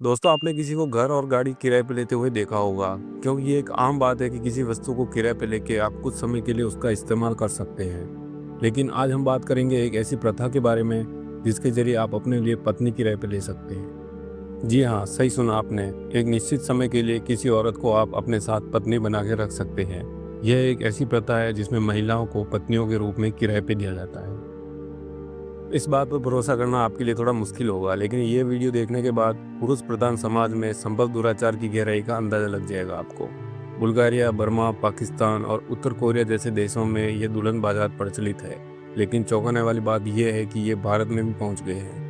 दोस्तों, आपने किसी को घर और गाड़ी किराए पे लेते हुए देखा होगा, क्योंकि ये एक आम बात है कि किसी वस्तु को किराए पे लेके आप कुछ समय के लिए उसका इस्तेमाल कर सकते हैं। लेकिन आज हम बात करेंगे एक ऐसी प्रथा के बारे में जिसके जरिए आप अपने लिए पत्नी किराए पे ले सकते हैं। जी हाँ, सही सुना आपने। एक निश्चित समय के लिए किसी औरत को आप अपने साथ पत्नी बना के रख सकते हैं। यह एक ऐसी प्रथा है जिसमें महिलाओं को पत्नियों के रूप में किराए पे दिया जाता है। इस बात पर भरोसा करना आपके लिए थोड़ा मुश्किल होगा, लेकिन ये वीडियो देखने के बाद पुरुष प्रधान समाज में संभव दुराचार की गहराई का अंदाजा लग जाएगा आपको। बुल्गारिया, बर्मा, पाकिस्तान और उत्तर कोरिया जैसे देशों में ये दुल्हन बाजार प्रचलित है, लेकिन चौंकाने वाली बात यह है कि ये भारत में भी पहुंच गए हैं।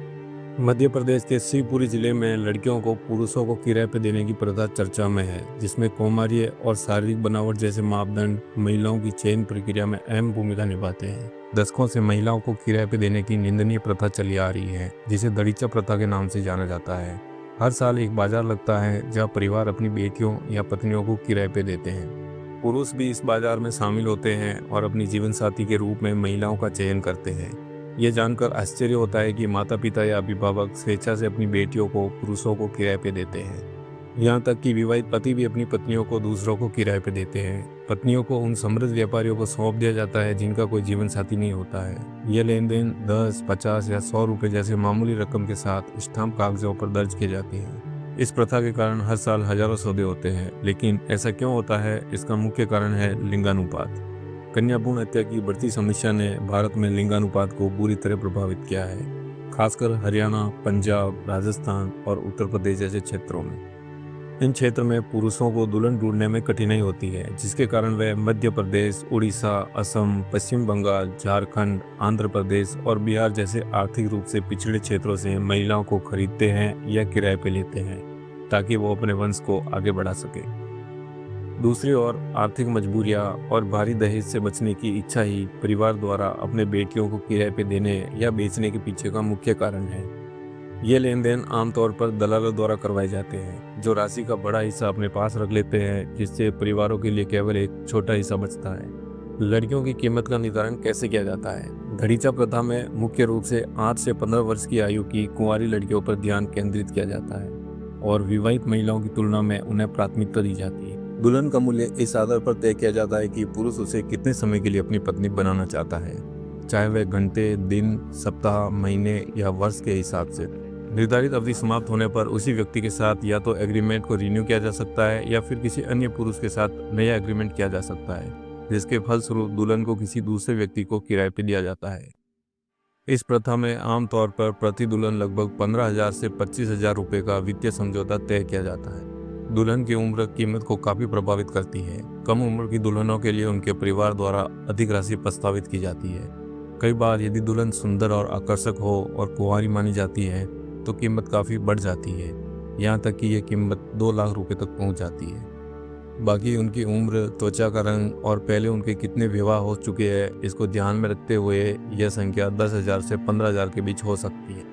मध्य प्रदेश के शिवपुरी जिले में लड़कियों को पुरुषों को किराए पर देने की प्रथा चर्चा में है, जिसमें कौमार्य और शारीरिक बनावट जैसे मापदंड महिलाओं की चयन प्रक्रिया में अहम भूमिका निभाते हैं। दशकों से महिलाओं को किराए पर देने की निंदनीय प्रथा चली आ रही है, जिसे दड़ीचा प्रथा के नाम से जाना जाता है। हर साल एक बाजार लगता है जहाँ परिवार अपनी बेटियों या पत्नियों को किराए पे देते हैं। पुरुष भी इस बाजार में शामिल होते हैं और अपनी जीवन साथी के रूप में महिलाओं का चयन करते हैं। ये जानकर आश्चर्य होता है कि माता पिता या अभिभावक स्वेच्छा से अपनी बेटियों को पुरुषों को किराए पे देते हैं। यहाँ तक कि विवाहित पति भी अपनी पत्नियों को दूसरों को किराए पे देते हैं। पत्नियों को उन समृद्ध व्यापारियों को सौंप दिया जाता है जिनका कोई जीवन साथी नहीं होता है। ये लेन देन 10, 50 या 100 रुपए जैसे मामूली रकम के साथ स्टाम्प कागजों पर दर्ज किए जाते हैं। इस प्रथा के कारण हर साल हजारों सौदे होते हैं, लेकिन ऐसा क्यों होता है? इसका मुख्य कारण है लिंगानुपात। कन्या भ्रूण हत्या की बढ़ती समस्या ने भारत में लिंगानुपात को बुरी तरह प्रभावित किया है, खासकर हरियाणा, पंजाब, राजस्थान और उत्तर प्रदेश जैसे क्षेत्रों में। इन क्षेत्र में पुरुषों को दुल्हन ढूंढने में कठिनाई होती है, जिसके कारण वे मध्य प्रदेश, उड़ीसा, असम, पश्चिम बंगाल, झारखंड, आंध्र प्रदेश और बिहार जैसे आर्थिक रूप से पिछड़े क्षेत्रों से महिलाओं को खरीदते हैं या किराए पे लेते हैं, ताकि वो अपने वंश को आगे बढ़ा सके। दूसरी ओर आर्थिक मजबूरियां और भारी दहेज से बचने की इच्छा ही परिवार द्वारा अपने बेटियों को किराए पे देने या बेचने के पीछे का मुख्य कारण है। ये लेन देन आमतौर पर दलालों द्वारा करवाए जाते हैं, जो राशि का बड़ा हिस्सा अपने पास रख लेते हैं, जिससे परिवारों के लिए केवल एक छोटा हिस्सा बचता है। लड़कियों की कीमत का निर्धारण कैसे किया जाता है? दड़ीचा प्रथा में मुख्य रूप से 8 से 15 वर्ष की आयु की कुंवारी लड़कियों पर ध्यान केंद्रित किया जाता है और विवाहित महिलाओं की तुलना में उन्हें प्राथमिकता दी जाती है। दुल्हन का मूल्य इस आधार पर तय किया जाता है कि पुरुष उसे कितने समय के लिए अपनी पत्नी बनाना चाहता है, चाहे वह घंटे, दिन, सप्ताह, महीने या वर्ष के हिसाब से। निर्धारित अवधि समाप्त होने पर उसी व्यक्ति के साथ या तो एग्रीमेंट को रिन्यू किया जा सकता है या फिर किसी अन्य पुरुष के साथ नया एग्रीमेंट किया जा सकता है, जिसके फलस्वरूप दुल्हन को किसी दूसरे व्यक्ति को किराए पर दिया जाता है। इस प्रथा में आमतौर पर प्रति दुल्हन लगभग 15,000 से 25,000 रुपये का वित्तीय समझौता तय किया जाता है। दुल्हन की उम्र कीमत को काफ़ी प्रभावित करती है। कम उम्र की दुल्हनों के लिए उनके परिवार द्वारा अधिक राशि प्रस्तावित की जाती है। कई बार यदि दुल्हन सुंदर और आकर्षक हो और कुंवारी मानी जाती है तो कीमत काफ़ी बढ़ जाती है, यहाँ तक कि यह कीमत 2 लाख रुपए तक पहुँच जाती है। बाकी उनकी उम्र, त्वचा का रंग और पहले उनके कितने विवाह हो चुके हैं, इसको ध्यान में रखते हुए यह संख्या 10,000 से 15,000 के बीच हो सकती है।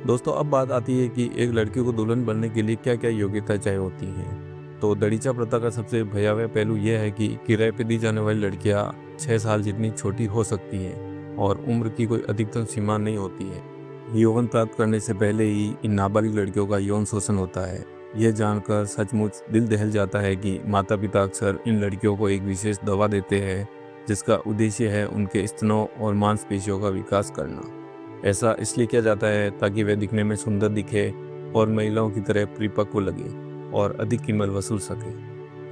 दोस्तों, अब बात आती है कि एक लड़की को दुल्हन बनने के लिए क्या क्या योग्यता चाहिए होती है। तो दड़ीचा प्रथा का सबसे भयावह पहलू यह है कि किराए पे दी जाने वाली लड़कियां 6 साल जितनी छोटी हो सकती हैं और उम्र की कोई अधिकतम सीमा नहीं होती है। यौवन प्राप्त करने से पहले ही इन नाबालिग लड़कियों का यौन शोषण होता है। यह जानकर सचमुच दिल दहल जाता है कि माता पिता अक्सर इन लड़कियों को एक विशेष दवा देते हैं, जिसका उद्देश्य है उनके स्तनों और मांसपेशियों का विकास करना। ऐसा इसलिए किया जाता है ताकि वे दिखने में सुंदर दिखे और महिलाओं की तरह परिपक्व लगे और अधिक कीमत वसूल सके।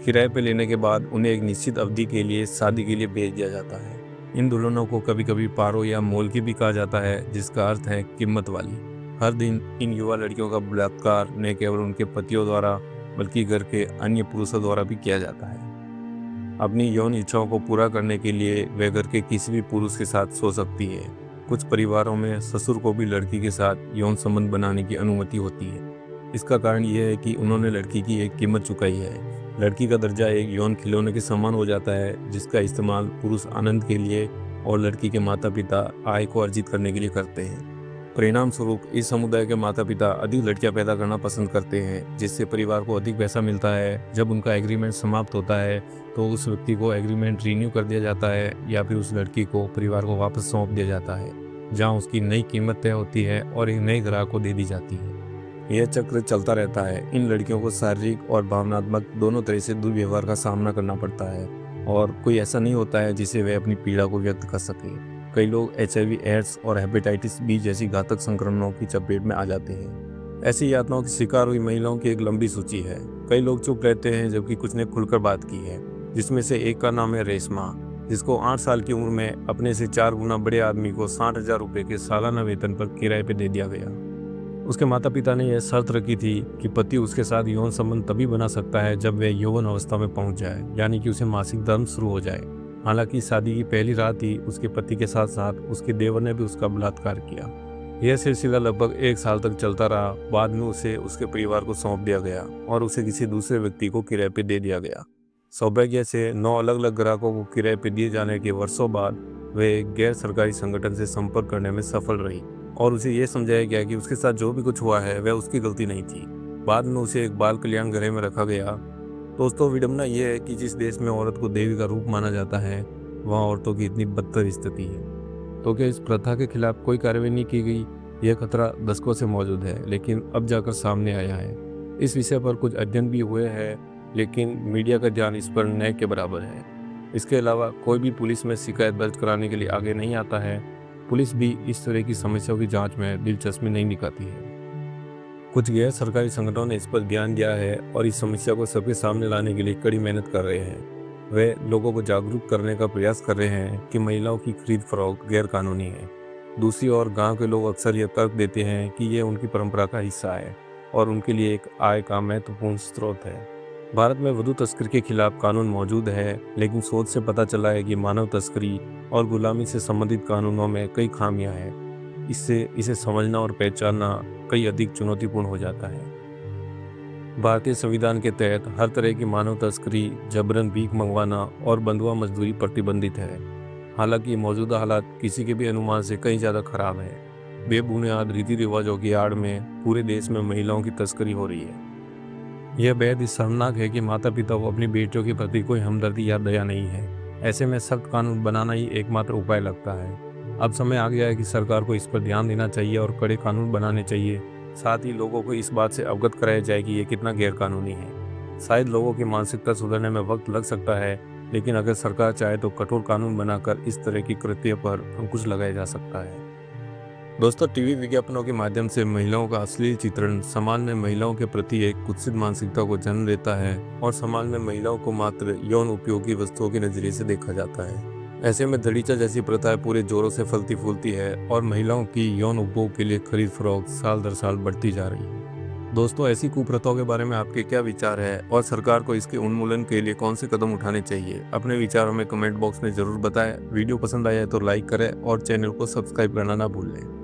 किराए पे लेने के बाद उन्हें एक निश्चित अवधि के लिए शादी के लिए भेज दिया जाता है। इन दुल्हनों को कभी कभी पारो या मोलकी भी कहा जाता है, जिसका अर्थ है कीमत वाली। हर दिन इन युवा लड़कियों का बलात्कार न केवल उनके पतियों द्वारा बल्कि घर के अन्य पुरुषों द्वारा भी किया जाता है। अपनी यौन इच्छाओं को पूरा करने के लिए वे घर के किसी भी पुरुष के साथ सो सकती है। कुछ परिवारों में ससुर को भी लड़की के साथ यौन संबंध बनाने की अनुमति होती है। इसका कारण यह है कि उन्होंने लड़की की एक कीमत चुकाई है। लड़की का दर्जा एक यौन खिलौने के समान हो जाता है, जिसका इस्तेमाल पुरुष आनंद के लिए और लड़की के माता पिता आय को अर्जित करने के लिए करते हैं। परिणाम स्वरूप इस समुदाय के माता पिता अधिक लड़कियां पैदा करना पसंद करते हैं, जिससे परिवार को अधिक पैसा मिलता है। जब उनका एग्रीमेंट समाप्त होता है तो उस व्यक्ति को एग्रीमेंट रिन्यू कर दिया जाता है या फिर उस लड़की को परिवार को वापस सौंप दिया जाता है, जहां उसकी नई कीमत तय होती है और एक नए ग्राहक को दे दी जाती है। यह चक्र चलता रहता है। इन लड़कियों को शारीरिक और भावनात्मक दोनों तरह से दुर्व्यवहार का सामना करना पड़ता है और कोई ऐसा नहीं होता है जिसे वे अपनी पीड़ा को व्यक्त कर सके। कई लोग HIV, एड्स और हेपेटाइटिस बी जैसी घातक संक्रमणों की चपेट में आ जाते हैं। ऐसी यातनाओं की शिकार हुई महिलाओं की एक लंबी सूची है। कई लोग चुप रहते हैं जबकि कुछ ने खुलकर बात की है, जिसमें से एक का नाम है रेशमा, जिसको 8 साल की उम्र में अपने से 4 गुना बड़े आदमी को 60,000 रुपये के सालाना वेतन पर किराए पे दे दिया गया। उसके माता पिता ने यह शर्त रखी थी कि पति उसके साथ यौन संबंध तभी बना सकता है जब वह यौवन अवस्था में पहुंच जाए, यानी कि उसे मासिक धर्म शुरू हो जाए। हालांकि शादी की पहली रात ही उसके पति के साथ साथ उसके देवर ने भी उसका बलात्कार किया। यह सिलसिला लगभग 1 साल तक चलता रहा। बाद में उसे उसके परिवार को सौंप दिया गया और उसे किसी दूसरे व्यक्ति को किराए पे दे दिया गया। सौभाग्य से 9 अलग अलग ग्राहकों को किराए पे दिए जाने के वर्षों बाद वे एक गैर सरकारी संगठन से संपर्क करने में सफल रही और उसे यह समझाया गया कि उसके साथ जो भी कुछ हुआ है वह उसकी गलती नहीं थी। बाद में उसे एक बाल कल्याण गृह में रखा गया। दोस्तों, विडंबना यह है कि जिस देश में औरत को देवी का रूप माना जाता है, वहाँ औरतों की इतनी बदतर स्थिति है। तो क्या इस प्रथा के खिलाफ कोई कार्रवाई नहीं की गई? यह खतरा दशकों से मौजूद है, लेकिन अब जाकर सामने आया है। इस विषय पर कुछ अध्ययन भी हुए हैं, लेकिन मीडिया का ध्यान इस पर न के बराबर है। इसके अलावा कोई भी पुलिस में शिकायत दर्ज कराने के लिए आगे नहीं आता है। पुलिस भी इस तरह की समस्याओं की जांच में दिलचस्पी नहीं दिखाती है। कुछ गैर सरकारी संगठनों ने इस पर ध्यान दिया है और इस समस्या को सबके सामने लाने के लिए कड़ी मेहनत कर रहे हैं। वे लोगों को जागरूक करने का प्रयास कर रहे हैं कि महिलाओं की खरीद फरोख्त गैर कानूनी है। दूसरी ओर गांव के लोग अक्सर यह तर्क देते हैं कि यह उनकी परंपरा का हिस्सा है और उनके लिए एक आय का महत्वपूर्ण स्रोत है। भारत में वधू तस्करी के खिलाफ कानून मौजूद है, लेकिन शोध से पता चला है कि मानव तस्करी और गुलामी से संबंधित कानूनों में कई खामियां हैं। इससे इसे समझना और पहचानना कई अधिक चुनौतीपूर्ण हो जाता है। भारतीय संविधान के तहत हर तरह की मानव तस्करी, जबरन भीख मंगवाना और बंधुआ मजदूरी प्रतिबंधित है। हालांकि मौजूदा हालात किसी के भी अनुमान से कहीं ज़्यादा खराब है। बेबुनियाद रीति रिवाजों की आड़ में पूरे देश में महिलाओं की तस्करी हो रही है। यह बेहद शर्मनाक है कि माता पिता को अपनी बेटियों के प्रति कोई हमदर्दी या दया नहीं है। ऐसे में सख्त कानून बनाना ही एकमात्र उपाय लगता है। अब समय आ गया है कि सरकार को इस पर ध्यान देना चाहिए और कड़े कानून बनाने चाहिए। साथ ही लोगों को इस बात से अवगत कराया जाए कि ये कितना गैरकानूनी है। शायद लोगों की मानसिकता सुधरने में वक्त लग सकता है, लेकिन अगर सरकार चाहे तो कठोर कानून बनाकर इस तरह की कृत्य पर अंकुश लगाया जा सकता है। दोस्तों, टीवी विज्ञापनों के माध्यम से महिलाओं का अश्लील चित्रण समाज में महिलाओं के प्रति एक कुत्सित मानसिकता को जन्म देता है और समाज में महिलाओं को मात्र यौन उपयोगी वस्तुओं के नजरिए से देखा जाता है। ऐसे में दलीचा जैसी प्रथाएं पूरे जोरों से फलती फूलती है और महिलाओं की यौन उपभोग के लिए खरीद फरोख्त साल दर साल बढ़ती जा रही है। दोस्तों, ऐसी कुप्रथाओं के बारे में आपके क्या विचार है और सरकार को इसके उन्मूलन के लिए कौन से कदम उठाने चाहिए? अपने विचार हमें कमेंट बॉक्स में जरूर बताएं। वीडियो पसंद आया है तो लाइक करें और चैनल को सब्सक्राइब करना ना भूलें।